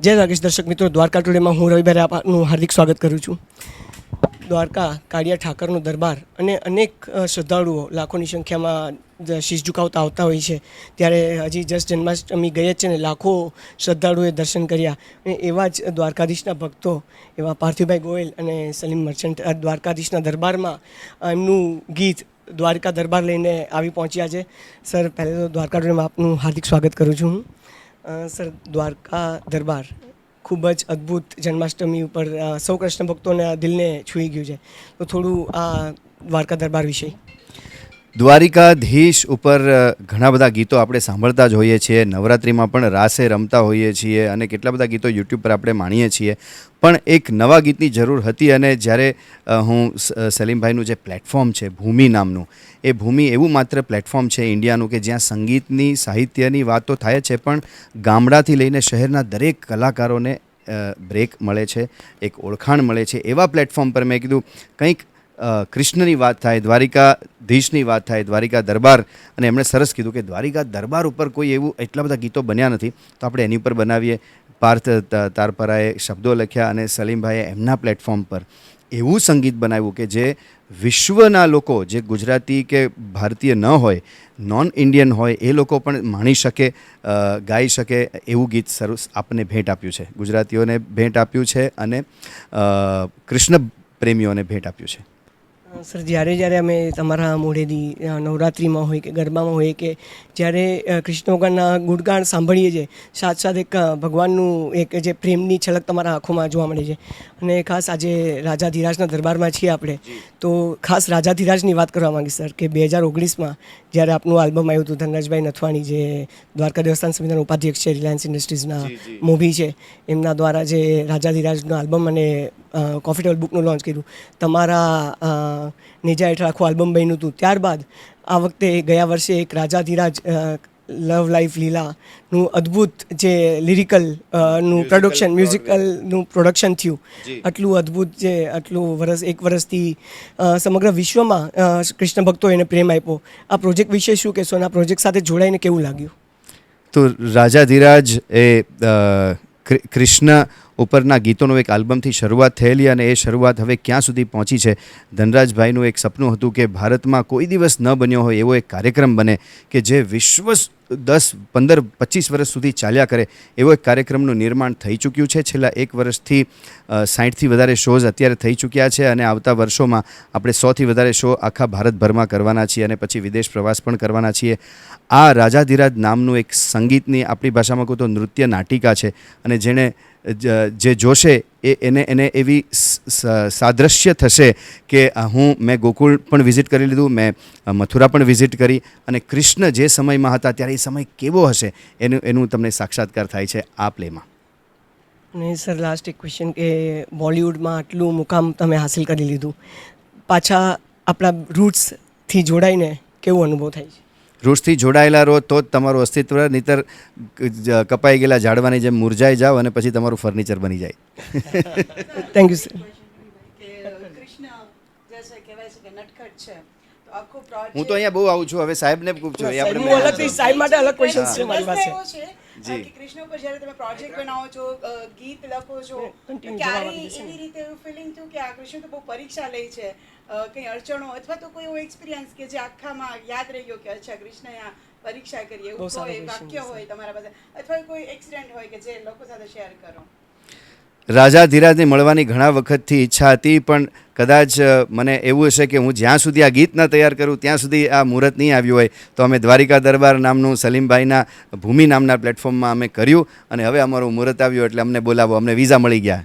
જય રાકેશ દર્શક મિત્રો, દ્વારકા ટુડેમાં હું રવિભાઈ આપનું હાર્દિક સ્વાગત કરું છું. દ્વારકા કાળિયા ઠાકરનો દરબાર અને અનેક શ્રદ્ધાળુઓ લાખોની સંખ્યામાં શીશ ઝુકાવતા આવતા હોય છે. ત્યારે હજી જસ્ટ જન્માષ્ટમી ગઈ જ છે ને લાખો શ્રદ્ધાળુઓએ દર્શન કર્યા. અને એવા જ દ્વારકાધીશના ભક્તો એવા પાર્થિવભાઈ ગોયલ અને સલીમ મર્ચન્ટ દ્વારકાધીશના દરબારમાં એમનું ગીત દ્વારકા દરબાર લઈને આવી પહોંચ્યા છે. સર, પહેલાં તો દ્વારકા ટુડેમાં આપનું હાર્દિક સ્વાગત કરું છું હું. સર, દ્વારકા દરબાર ખૂબ જ અદ્ભુત જન્માષ્ટમી ઉપર સૌ કૃષ્ણ ભક્તોના દિલને છૂઈ ગયું છે. તો થોડું આ દ્વારકા દરબાર વિશે. દ્વારિકાધીશ ઉપર ઘણા બધા ગીતો આપણે સાંભળતા જ હોઈએ છીએ, નવરાત્રિમાં પણ રાસે રમતા હોઈએ છીએ અને કેટલા બધા ગીતો યુટ્યુબ પર આપણે માણીએ છીએ. પણ એક નવા ગીતની જરૂર હતી અને જ્યારે હું સલીમભાઈનું જે પ્લેટફોર્મ છે ભૂમિ નામનું, એ ભૂમિ એવું માત્ર પ્લેટફોર્મ છે ઇન્ડિયાનું કે જ્યાં સંગીતની સાહિત્યની વાતો થાય છે, પણ ગામડાથી લઈને શહેરના દરેક કલાકારોને બ્રેક મળે છે, એક ઓળખાણ મળે છે. એવા પ્લેટફોર્મ પર મેં કીધું કંઈક કૃષ્ણની વાત થાય, દ્વારિકાધીશની વાત થાય, દ્વારિકા દરબાર. અને એમણે સરસ કીધું કે દ્વારિકા દરબાર ઉપર કોઈ એવું એટલા બધા ગીતો બન્યા નથી, તો આપણે એની ઉપર બનાવીએ. પાર્થ તારપરાએ શબ્દો લખ્યા અને સલીમભાઈએ એમના પ્લેટફોર્મ પર એવું સંગીત બનાવ્યું કે જે વિશ્વના લોકો, જે ગુજરાતી કે ભારતીય ન હોય, નોન ઇન્ડિયન હોય, એ લોકો પણ માણી શકે, ગાઈ શકે એવું ગીત સરસ આપને ભેટ આપ્યું છે, ગુજરાતીઓને ભેટ આપ્યું છે અને કૃષ્ણ પ્રેમીઓને ભેટ આપ્યું છે. સર, જ્યારે અમે તમારા મોઢેથી નવરાત્રિમાં હોય કે ગરબામાં હોય કે જ્યારે કૃષ્ણ ભગવાનના ગુણગાન સાંભળીએ છીએ, સાથ એક ભગવાનનું એક જે પ્રેમની છલક તમારા આંખોમાં જોવા મળે છે. અને ખાસ આજે રાજાધિરાજના દરબારમાં છીએ આપણે, તો ખાસ રાજાધિરાજની વાત કરવા માંગીશ સર કે 2019માં જ્યારે આપનું આલ્બમ આવ્યું હતું, ધનરાજભાઈ નથવાણી જે દ્વારકા દેવસ્થાન સમિતિના ઉપાધ્યક્ષ છે, રિલાયન્સ ઇન્ડસ્ટ્રીઝના મૂવી છે, એમના દ્વારા જે રાજાધિરાજનો આલ્બમ અને કોફી ટેબલ બુકનું લોન્ચ કર્યું, તમારા નેજા હેઠળ આખું આલ્બમ બન્યું હતું. ત્યારબાદ આ વખતે ગયા વર્ષે એક રાજાધિરાજ લવ લાઈફ લીલાનું અદ્ભુત જે લિરિકલ નું પ્રોડક્શન, મ્યુઝિકલનું પ્રોડક્શન થયું. આટલું અદ્ભુત જે આટલું એક વર્ષથી સમગ્ર વિશ્વમાં કૃષ્ણ ભક્તો એને પ્રેમ આપ્યો. આ પ્રોજેક્ટ વિશે શું કહેશો અને આ પ્રોજેક્ટ સાથે જોડાઈને કેવું લાગ્યું? તો રાજાધિરાજ એ કૃષ્ણ ઉપરના ગીતોનું એક આલ્બમથી શરૂઆત થયેલી અને એ શરૂઆત હવે ક્યાં સુધી પહોંચી છે. ધનરાજભાઈનું એક સપનું હતું કે ભારતમાં કોઈ દિવસ ન બન્યો હોય એવો એક કાર્યક્રમ બને કે જે વિશ્વ 10, 15, 25 વર્ષ સુધી ચાલ્યા કરે એવો એક કાર્યક્રમનું નિર્માણ થઈ ચૂક્યું છે. છેલ્લા એક વર્ષથી 60થી વધારે શોઝ અત્યારે થઈ ચૂક્યા છે અને આવતા વર્ષોમાં આપણે 100થી વધારે શો આખા ભારતભરમાં કરવાના છીએ અને પછી વિદેશ પ્રવાસ પણ કરવાના છીએ. આ રાજાધિરાજ નામનું એક સંગીતની, આપણી ભાષામાં કહું તો નૃત્ય નાટિકા છે અને જેણે જે જોશે એને એવી સાદ્રશ્ય થશે કે મેં ગોકુળ પણ વિઝિટ કરી લીધું, મેં મથુરા પણ વિઝિટ કરી અને કૃષ્ણ જે સમયમાં હતા ત્યારે એ સમય કેવો હશે એનું તમને સાક્ષાત્કાર થાય છે આ પ્લેમાં. અને સર, લાસ્ટ એક ક્વેશ્ચન કે બોલિવૂડમાં આટલું મુકામ તમે હાસિલ કરી લીધું, પાછા આપણા રૂટ્સથી જોડાઈને કેવો અનુભવ થાય છે? રૂટ્સથી જોડાયેલા રહો તો જ તમારું અસ્તિત્વ, નહીંતર કપાઈ ગયેલા ઝાડવાની જેમ મુરઝાઈ જાઓ અને પછી તમારું ફર્નિચર બની જાય. Thank you sir. હું તો અહીંયા બહુ આવું છું, હવે સાહેબને પૂછજો. સાહેબ માટે અલગ ક્વેશ્ચન છે મારી પાસે. કૃષ્ણ પર જ્યારે તમે પ્રોજેક્ટ બનાવો છો, ગીત લખો છો, ક્યારે એવી રીતે એવું ફિલિંગ થયું કે આ કૃષ્ણ તો બહુ પરીક્ષા લે છે, કંઈ અડચણો અથવા તો કોઈ એવો એક્સપિરિયન્સ કે જે આખામાં યાદ રહી ગયો કે અચ્છા કૃષ્ણએ આ પરીક્ષા કરી, એવું કોઈ વાક્ય હોય તમારા પાસે અથવા કોઈ એક્સિડન્ટ હોય કે જે લોકો સાથે શેર કરો? રાજાધિરાજને મળવાની ઘણા વખતથી ઈચ્છા હતી, પણ કદાચ મને એવું હશે કે હું જ્યાં સુધી આ ગીત ન તૈયાર કરું ત્યાં સુધી આ મુહૂર્ત નહીં આવ્યું હોય, તો અમે દ્વારિકા દરબાર નામનું સલીમભાઈના ભૂમિ નામના પ્લેટફોર્મમાં અમે કર્યું અને હવે અમારું મુહૂર્ત આવ્યું એટલે અમને બોલાવો, અમને વિઝા મળી ગયા.